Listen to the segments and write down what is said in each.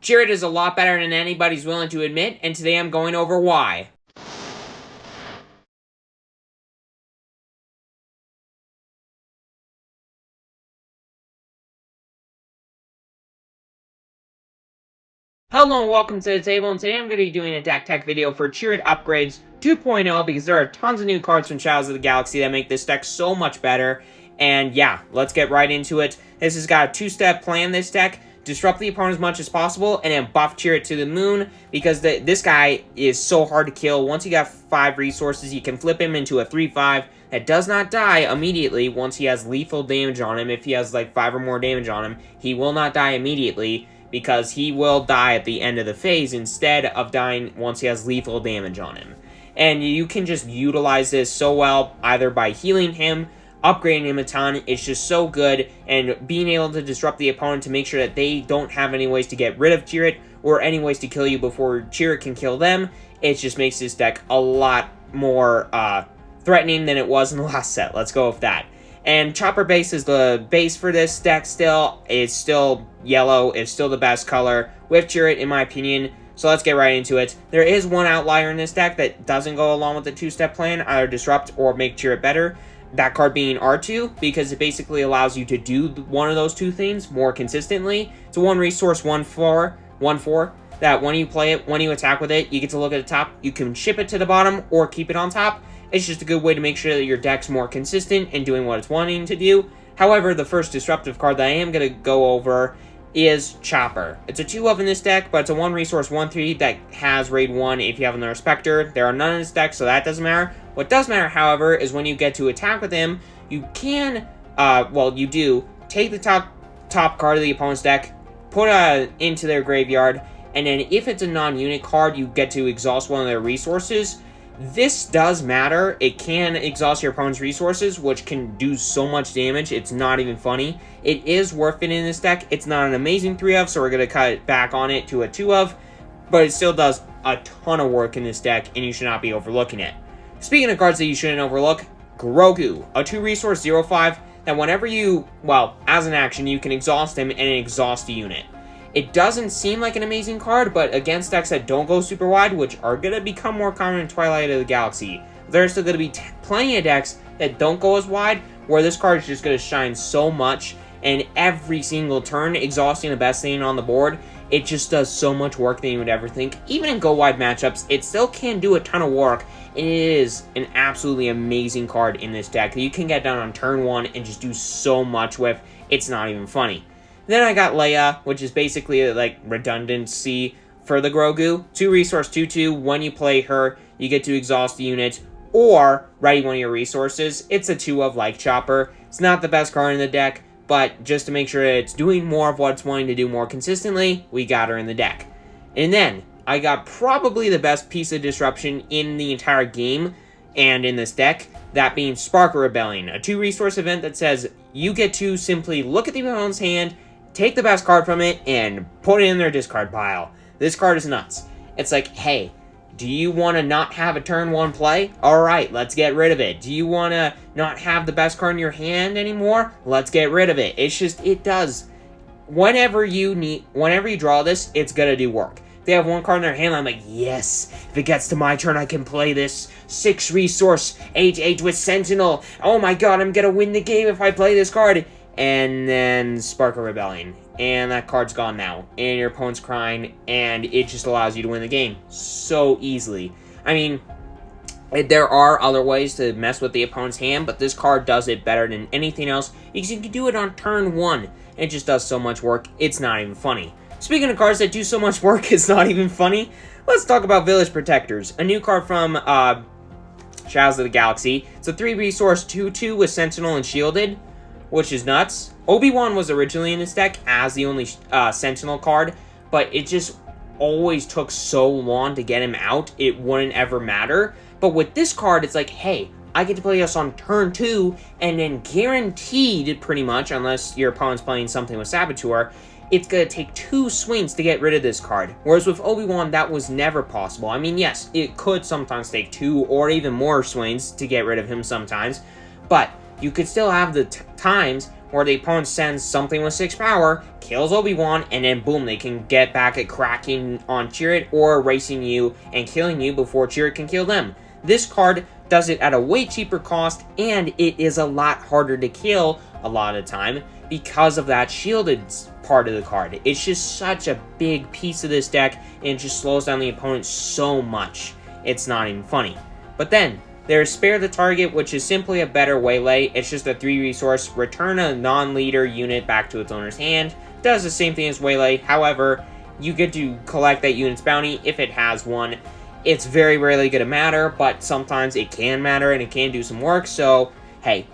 Chirrut is a lot better than anybody's willing to admit, and today I'm going over why. Hello and welcome to the table, and today I'm going to be doing a deck tech video for Chirrut Upgrades 2.0 because there are tons of new cards from Shadows of the Galaxy that make this deck so much better. And yeah, let's get right into it. This has got a two-step plan, this deck. Disrupt the opponent as much as possible, and then buff Chirrut to the moon, because this guy is so hard to kill. Once you got 5 resources, you can flip him into a 3/5 that does not die immediately once he has lethal damage on him. If he has like 5 or more damage on him, he will not die immediately, because he will die at the end of the phase instead of dying once he has lethal damage on him. And you can just utilize this so well, either by healing him, upgrading him a ton. It's just so good, and being able to disrupt the opponent to make sure that they don't have any ways to get rid of Chirrut or any ways to kill you before Chirrut can kill them. It just makes this deck a lot more threatening than it was in the last set. Let's go with that. And Chopper base is the base for this deck still. It's still yellow. It's still the best color with Chirrut, in my opinion. So let's get right into it. There is one outlier in this deck that doesn't go along with the two-step plan, either disrupt or make Chirrut better. That card being R2, because it basically allows you to do one of those two things more consistently. It's a 1 resource, 1/4, that when you play it, when you attack with it, you get to look at the top. You can ship it to the bottom or keep it on top. It's just a good way to make sure that your deck's more consistent in doing what it's wanting to do. However, the first disruptive card that I am going to go over is Chopper. It's a 2-of in this deck, but it's a 1 resource, 1/3 that has raid 1 if you have another Spectre. There are none in this deck, so that doesn't matter. What does matter, however, is when you get to attack with him, you can, you do, take the top card of the opponent's deck, put it into their graveyard, and then if it's a non-unit card, you get to exhaust one of their resources. This does matter. It can exhaust your opponent's resources, which can do so much damage, it's not even funny. It is worth it in this deck. It's not an amazing 3-of, so we're going to cut it back on it to a 2-of, but it still does a ton of work in this deck, and you should not be overlooking it. Speaking of cards that you shouldn't overlook, Grogu, a 2 resource 0/5 that whenever you, as an action, you can exhaust him and exhaust a unit. It doesn't seem like an amazing card, but against decks that don't go super wide, which are going to become more common in Twilight of the Galaxy, there's still going to be plenty of decks that don't go as wide, where this card is just going to shine so much, and every single turn, exhausting the best thing on the board, it just does so much work than you would ever think. Even in go-wide matchups, it still can do a ton of work, and it is an absolutely amazing card in this deck that you can get done on turn 1 and just do so much with. It's not even funny. Then I got Leia, which is basically like redundancy for the Grogu. 2 resource, 2/2. When you play her, you get to exhaust the unit or ready one of your resources. It's a 2-of like Chopper. It's not the best card in the deck, but just to make sure that it's doing more of what it's wanting to do more consistently, we got her in the deck. And then I got probably the best piece of disruption in the entire game and in this deck, that being Sparkle Rebellion, a 2 resource event that says you get to simply look at the opponent's hand, take the best card from it, and put it in their discard pile. This card is nuts. It's like, hey, do you want to not have a turn 1 play? Alright, let's get rid of it. Do you want to not have the best card in your hand anymore? Let's get rid of it. It's just, it does. Whenever you draw this, it's going to do work. If they have 1 card in their hand, I'm like, yes, if it gets to my turn, I can play this 6 resource 8/8 with Sentinel. Oh my god, I'm going to win the game if I play this card. And then Sparkle Rebellion, and that card's gone now, and your opponent's crying, and it just allows you to win the game so easily. I mean, there are other ways to mess with the opponent's hand, but this card does it better than anything else, because you can do it on turn 1. It just does so much work, it's not even funny. Speaking of cards that do so much work, it's not even funny, let's talk about Village Protectors, a new card from Shadows of the Galaxy. It's a 3 resource 2/2 with Sentinel and Shielded, which is nuts. Obi-Wan was originally in this deck as the only Sentinel card, but it just always took so long to get him out, it wouldn't ever matter. But with this card, it's like, hey, I get to play this on turn 2, and then guaranteed, pretty much, unless your opponent's playing something with Saboteur, it's going to take 2 swings to get rid of this card. Whereas with Obi-Wan, that was never possible. I mean, yes, it could sometimes take 2 or even more swings to get rid of him sometimes, but you could still have the times where the opponent sends something with 6 power, kills Obi-Wan, and then boom, they can get back at cracking on Chirrut or erasing you and killing you before Chirrut can kill them. This card does it at a way cheaper cost, and it is a lot harder to kill a lot of the time because of that shielded part of the card. It's just such a big piece of this deck, and it just slows down the opponent so much. It's not even funny. But then, there's Spare the Target, which is simply a better waylay. It's just a 3-resource, return a non-leader unit back to its owner's hand. Does the same thing as waylay, however, you get to collect that unit's bounty if it has one. It's very rarely going to matter, but sometimes it can matter and it can do some work, so hey,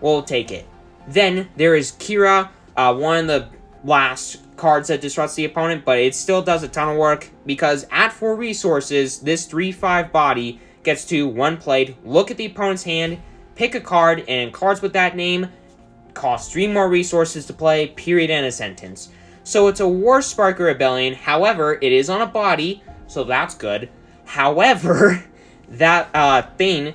we'll take it. Then there is Kira, one of the last cards that disrupts the opponent, but it still does a ton of work because at 4 resources, this 3/5 body gets to, when played, look at the opponent's hand, pick a card, and cards with that name cost 3 more resources to play, period, and a sentence. So it's a War Sparker Rebellion, however, it is on a body, so that's good. However, that thing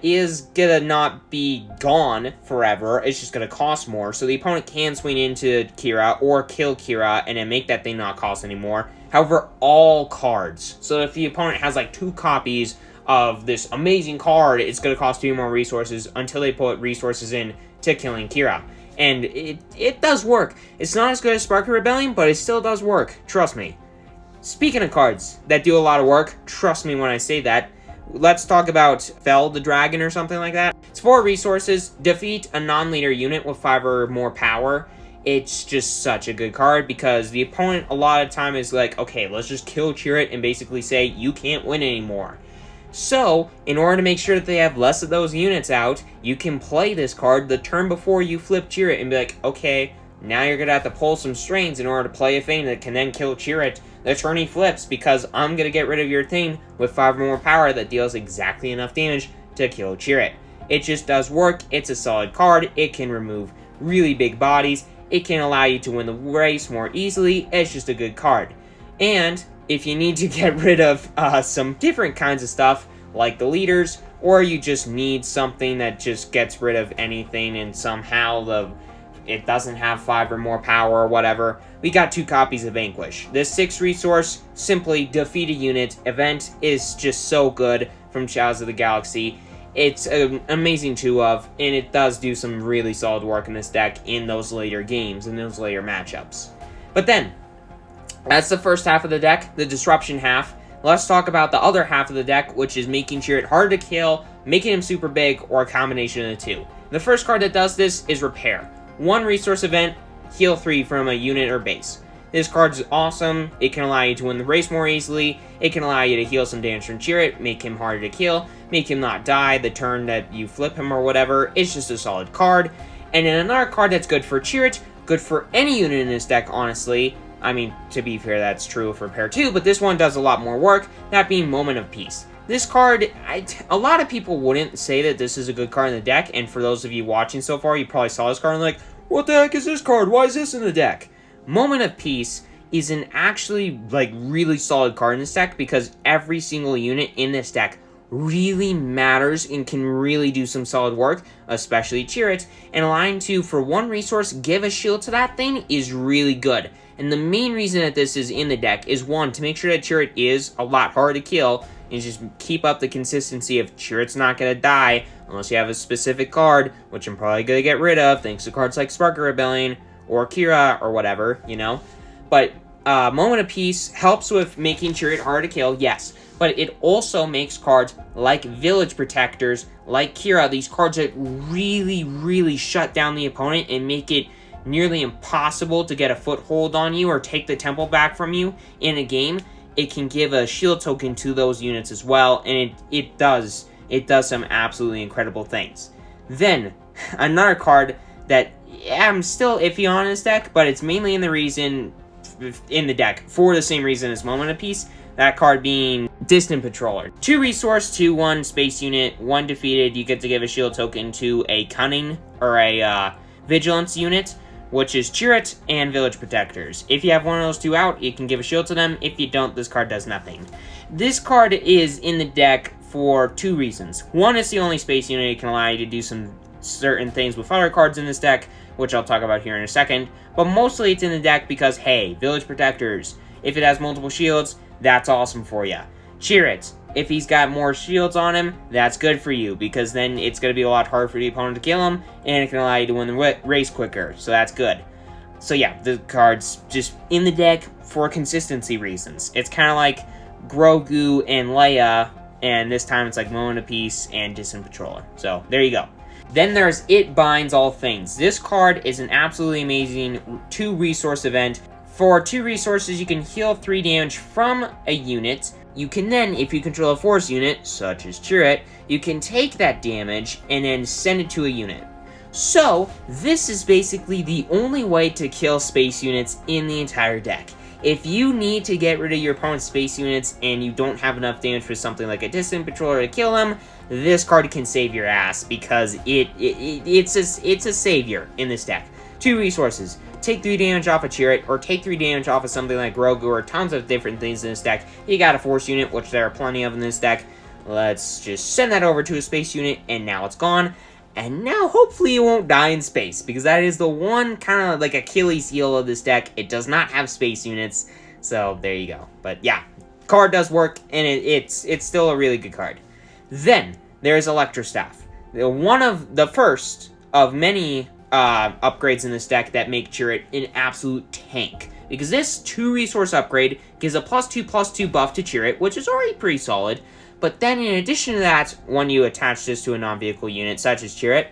is gonna not be gone forever. It's just gonna cost more. So the opponent can swing into Kira or kill Kira and then make that thing not cost anymore. However, all cards. So if the opponent has like 2 copies of this amazing card, it's gonna cost 2 more resources until they put resources in to killing Kira. And it does work. It's not as good as Sparker Rebellion, but it still does work. Trust me. Speaking of cards that do a lot of work, trust me when I say that, let's talk about Fell the Dragon or something like that. It's 4 resources, defeat a non-leader unit with 5 or more power. It's just such a good card because the opponent a lot of time is like, okay, let's just kill Chirrut and basically say, you can't win anymore. So, in order to make sure that they have less of those units out, you can play this card the turn before you flip Chirrut and be like, okay, now you're going to have to pull some strings in order to play a thing that can then kill Chirrut the turn he flips, because I'm going to get rid of your thing with 5 or more power that deals exactly enough damage to kill Chirrut. It just does work. It's a solid card. It can remove really big bodies. It can allow you to win the race more easily. It's just a good card. And if you need to get rid of some different kinds of stuff, like the leaders, or you just need something that just gets rid of anything and somehow it doesn't have 5 or more power or whatever, we got 2 copies of Vanquish. This 6 resource, simply defeat a unit event, is just so good from Shadows of the Galaxy. It's an amazing 2 of, and it does do some really solid work in this deck in those later games, in those later matchups. But then, that's the first half of the deck, the disruption half. Let's talk about the other half of the deck, which is making Chirrut harder to kill, making him super big, or a combination of the 2. The first card that does this is Repair. 1 resource event, heal 3 from a unit or base. This card is awesome. It can allow you to win the race more easily. It can allow you to heal some damage from Chirrut, make him harder to kill, make him not die the turn that you flip him or whatever. It's just a solid card. And then another card that's good for Chirrut, good for any unit in this deck, honestly. I mean, to be fair, that's true for Repair too, but this one does a lot more work, that being Moment of Peace. This card, a lot of people wouldn't say that this is a good card in the deck, and for those of you watching so far, you probably saw this card and like, what the heck is this card? Why is this in the deck? Moment of Peace is an actually, really solid card in this deck because every single unit in this deck really matters and can really do some solid work, especially Chirrut, and allowing to, for 1 resource, give a shield to that thing is really good. And the main reason that this is in the deck is, 1, to make sure that Chirrut is a lot harder to kill, and just keep up the consistency of Chirrut's not going to die unless you have a specific card, which I'm probably going to get rid of, thanks to cards like Sparker Rebellion, or Kira, or whatever, you know? But Moment of Peace helps with making Chirrut hard to kill, yes, but it also makes cards like Village Protectors, like Kira, these cards that really, really shut down the opponent and make it nearly impossible to get a foothold on you or take the temple back from you in a game. It can give a shield token to those units as well, and it does some absolutely incredible things. Then, another card that I'm still iffy on in this deck, but it's mainly in the deck for the same reason as Moment of Peace, that card being Distant Patroller. 2 resource, 2/1 space unit, 1 defeated, you get to give a shield token to a Cunning or a Vigilance unit, which is Chirrut and Village Protectors. If you have one of those 2 out, you can give a shield to them. If you don't, this card does nothing. This card is in the deck for 2 reasons. 1, it's the only space unit that can allow you to do some certain things with other cards in this deck. which I'll talk about here in a second. But mostly it's in the deck because, hey, Village Protectors. If it has multiple shields, that's awesome for you. Chirrut, if he's got more shields on him, that's good for you, because then it's going to be a lot harder for the opponent to kill him, and it can allow you to win the race quicker, so that's good. So yeah, the card's just in the deck for consistency reasons. It's kind of like Grogu and Leia, and this time it's like Moment of Peace and Distant Patroller. So there you go. Then there's It Binds All Things. This card is an absolutely amazing 2-resource event. For 2 resources, you can heal 3 damage from a unit. You can then, if you control a force unit, such as Chirrut, you can take that damage and then send it to a unit. So, this is basically the only way to kill space units in the entire deck. If you need to get rid of your opponent's space units and you don't have enough damage for something like a Distant Patroller to kill them, this card can save your ass because it's a savior in this deck. 2 resources. Take 3 damage off of Chirrut, or take 3 damage off of something like Grogu, or tons of different things in this deck. You got a force unit, which there are plenty of in this deck. Let's just send that over to a space unit, and now it's gone. And now, hopefully, it won't die in space, because that is the one kind of like Achilles heel of this deck. It does not have space units, so there you go. But yeah, card does work, and it's still a really good card. Then, there's Electrostaff. One of the first of many upgrades in this deck that make Chirrut an absolute tank. Because this 2-resource upgrade gives a +2/+2 buff to Chirrut, which is already pretty solid. But then in addition to that, when you attach this to a non-vehicle unit, such as Chirrut,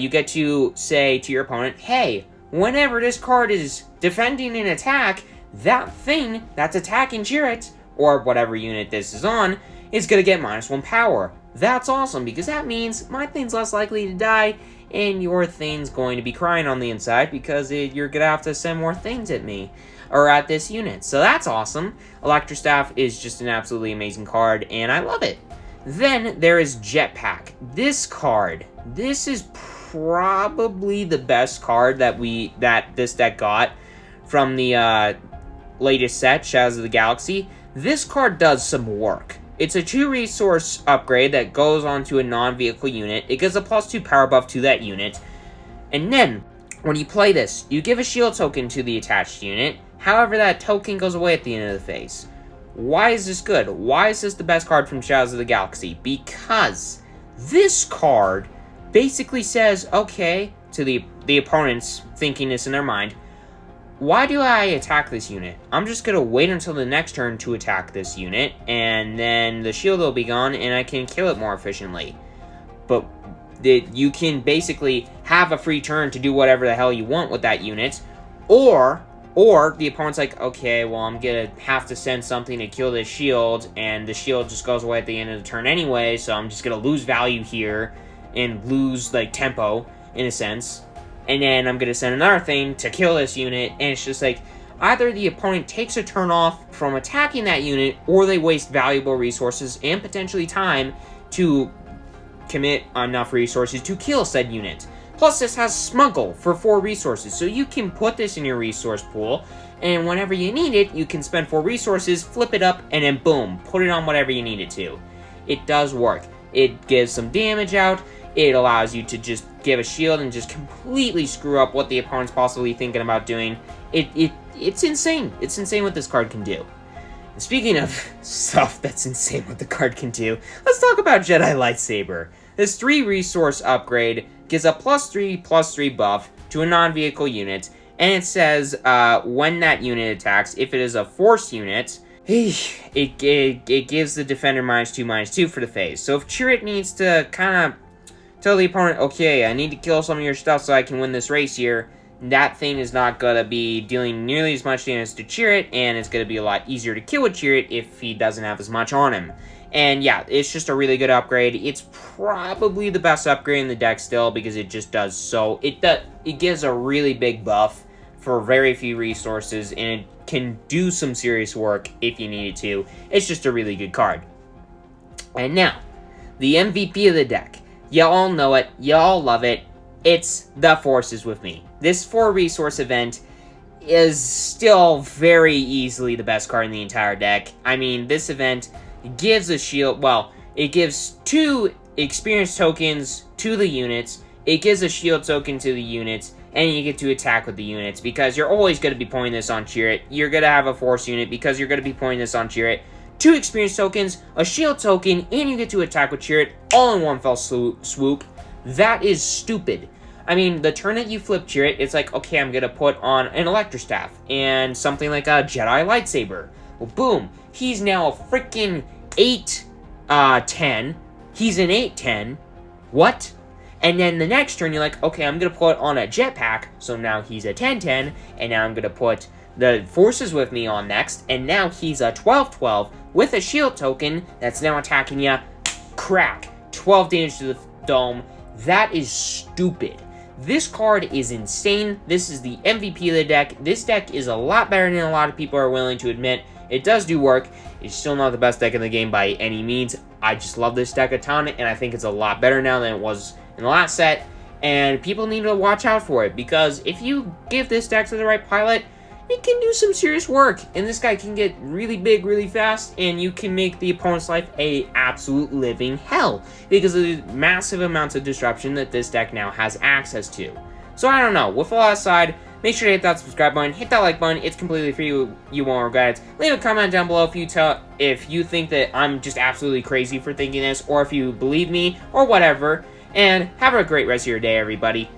you get to say to your opponent, hey, whenever this card is defending an attack, that thing that's attacking Chirrut, or whatever unit this is on, is going to get -1 power. That's awesome, because that means my thing's less likely to die, and your thing's going to be crying on the inside because you're going to have to send more things at me, or at this unit. So that's awesome. Electrostaff is just an absolutely amazing card, and I love it. Then there is Jetpack. This card, this is probably the best card that this deck got from the latest set, Shadows of the Galaxy. This card does some work. It's a 2-resource upgrade that goes onto a non-vehicle unit. It gives a +2 power buff to that unit. And then, when you play this, you give a shield token to the attached unit. However, that token goes away at the end of the phase. Why is this good? Why is this the best card from Shadows of the Galaxy? Because this card basically says, okay, to the opponents thinking this in their mind, why do I attack this unit? I'm just going to wait until the next turn to attack this unit, and then the shield will be gone, and I can kill it more efficiently. But you can basically have a free turn to do whatever the hell you want with that unit, or the opponent's like, okay, well, I'm going to have to send something to kill this shield, and the shield just goes away at the end of the turn anyway, so I'm just going to lose value here, and lose, like, tempo, in a sense. And then I'm going to send another thing to kill this unit, and it's just like, either the opponent takes a turn off from attacking that unit, or they waste valuable resources and potentially time to commit enough resources to kill said unit. Plus, this has Smuggle for 4 resources, so you can put this in your resource pool, and whenever you need it, you can spend 4 resources, flip it up, and then boom, put it on whatever you need it to. It does work. It gives some damage out. It allows you to just give a shield and just completely screw up what the opponent's possibly thinking about doing. It's insane. It's insane what this card can do. And speaking of stuff that's insane what the card can do, let's talk about Jedi Lightsaber. This 3-resource upgrade gives a +3/+3 buff to a non-vehicle unit, and it says when that unit attacks, if it is a force unit, it gives the defender -2/-2 for the phase. So if Chirrut needs to kind of tell the opponent, okay, I need to kill some of your stuff so I can win this race here, that thing is not going to be dealing nearly as much damage to Chirrut, and it's going to be a lot easier to kill with Chirrut if he doesn't have as much on him. And yeah, it's just a really good upgrade. It's probably the best upgrade in the deck still, because it just does so... It gives a really big buff for very few resources, and it can do some serious work if you need it to. It's just a really good card. And now, the MVP of the deck. Y'all know it. Y'all love it. It's the Forces with me. This 4-resource event is still very easily the best card in the entire deck. I mean, this event gives a shield... Well, it gives 2 experience tokens to the units. It gives a shield token to the units. and you get to attack with the units, because you're always going to be pointing this on Chirrut. You're going to have a force unit because you're going to be pointing this on Chirrut. 2 experience tokens, a shield token, and you get to attack with Chirrut all in one fell swoop. That is stupid. I mean, the turn that you flip Chirrut, it's like, okay, I'm going to put on an Electro Staff and something like a Jedi Lightsaber. Well, boom. He's now a freaking 8-10. He's an 8-10. What? And then the next turn, you're like, okay, I'm going to put on a Jetpack, so now he's a 10-10, and now I'm going to put the Forces with me on next, and now he's a 12-12 with a shield token that's now attacking you. Crack. 12 damage to the dome. That is stupid. This card is insane. This is the MVP of the deck. This deck is a lot better than a lot of people are willing to admit. It does do work. It's still not the best deck in the game by any means. I just love this deck a ton, and I think it's a lot better now than it was in the last set. And people need to watch out for it, because if you give this deck to the right pilot, it can do some serious work, and this guy can get really big really fast, and you can make the opponent's life a absolute living hell because of the massive amounts of disruption that this deck now has access to. So I don't know, with all that aside, make sure to hit that subscribe button, hit that like button, it's completely free, you won't regret it. Leave a comment down below if you think that I'm just absolutely crazy for thinking this, or if you believe me, or whatever, and have a great rest of your day, everybody.